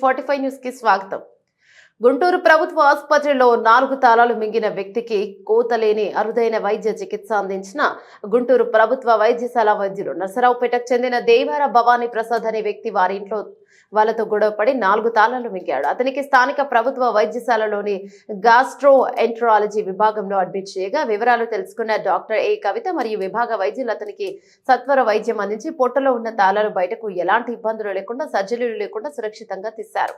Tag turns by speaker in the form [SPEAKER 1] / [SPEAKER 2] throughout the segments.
[SPEAKER 1] టీ45 news కి స్వాగతం. గుంటూరు ప్రభుత్వ ఆసుపత్రిలో 4 తాళాలు మింగిన వ్యక్తికి కోతలేని అరుదైన వైద్య చికిత్స అందించిన గుంటూరు ప్రభుత్వ వైద్యశాల వైద్యులు నర్సరావుపేటకు చెందిన దేవార భవానీ ప్రసాద్ అనే వ్యక్తి వారి ఇంట్లో వాళ్ళతో గొడవపడి 4 తాళాలు మింగాడు. అతనికి స్థానిక ప్రభుత్వ వైద్యశాలలోని గాస్ట్రో ఎంట్రాలజీ విభాగంలో అడ్మిట్ చేయగా వివరాలు తెలుసుకున్న డాక్టర్ ఏ కవిత మరియు విభాగ వైద్యులు అతనికి సత్వర వైద్యం అందించి పొట్టలో ఉన్న తాళాలు బయటకు ఎలాంటి ఇబ్బందులు లేకుండా సర్జరీలు లేకుండా సురక్షితంగా తీశారు.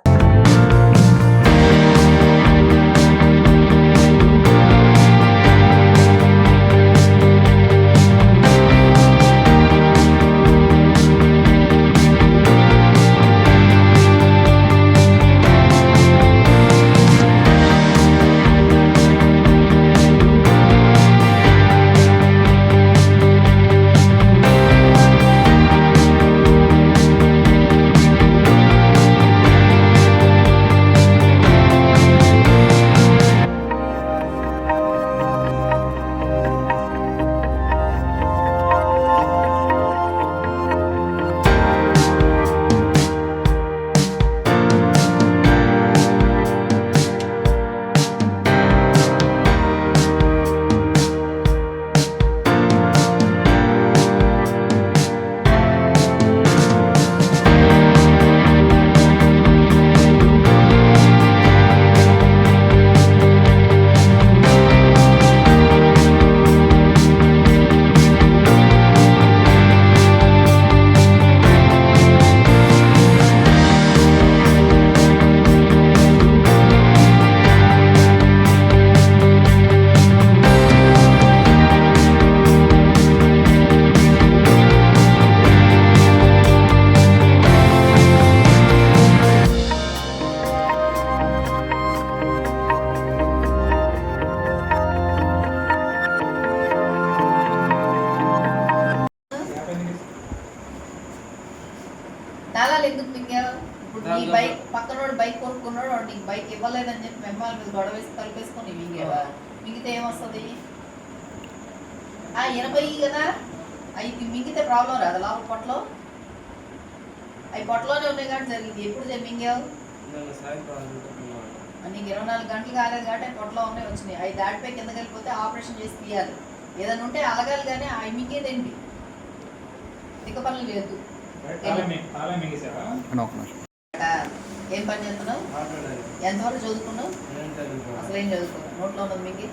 [SPEAKER 2] తాళాలు ఎందుకు మింగావు? ఇప్పుడు నీ బైక్ పక్కనోడు బైక్ కొనుక్కున్నాడు, నీకు బైక్ ఇవ్వలేదని చెప్పి మెమ్మాల మీద గొడవ వేసి తలిపేసుకొని మింగేవా? మింగితే ఏమొస్తుంది? 80 కదా, అవి మింగితే ప్రాబ్లం రాదు. లోపల పొట్టలో అవి పొట్టలోనే ఉన్నాయి కాబట్టి జరిగింది. ఎప్పుడు మింగావు? నీకు 24 గంటలు కాలేదు కాబట్టి అవి పొట్టలో ఉన్నాయి వచ్చినాయి. అవి దాటిపోయి కిందకి వెళ్ళిపోతే ఆపరేషన్ చేసి తీయాలి. ఏదైనా ఉంటే అలగాలి కానీ అవి మింగేదేంటి? తిక్క పనులు లేదు. ఏం పని చేస్తున్నావు? ఎంతవరకు చదువుకున్నావు? అసలు ఏం చదువుకున్నావు? నోట్లో ఉన్నది మింగి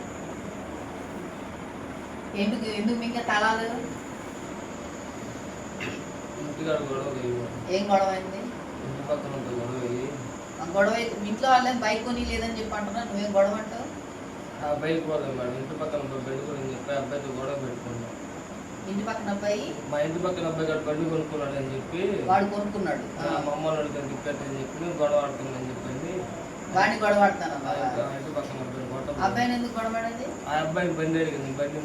[SPEAKER 2] ఎందుకు మింగే తాళాలు? ఏం గొడవ అయింది? గొడవ ఇంట్లో వాళ్ళే బైక్ కొని లేదని చెప్పి అంటున్నా, నువ్వేం గొడవ అంటావు?
[SPEAKER 3] బైక్ పోదాం మేడం, ఇంటి పక్కన బెడ్ కొని చెప్పి అబ్బాయితో గొడవ పెట్టుకున్నాం.
[SPEAKER 2] ఇంటి పక్కన అబ్బాయి?
[SPEAKER 3] మా ఇంటి పక్కన అబ్బాయి గారు బండి కొనుక్కున్నాడు అని చెప్పి
[SPEAKER 2] వాడు కొనుక్కున్నాడు.
[SPEAKER 3] మా అమ్మ వాళ్ళకి తిప్పని చెప్పి గొడవ ఆడుతుందని చెప్పండి.
[SPEAKER 2] వాడిని గొడవ ఆడుతాను.
[SPEAKER 3] ఇంటి పక్కన
[SPEAKER 2] అబ్బాయిని ఎందుకు గొడవ ఆడేది?
[SPEAKER 3] ఆ అబ్బాయికి బండి అడిగింది, బండి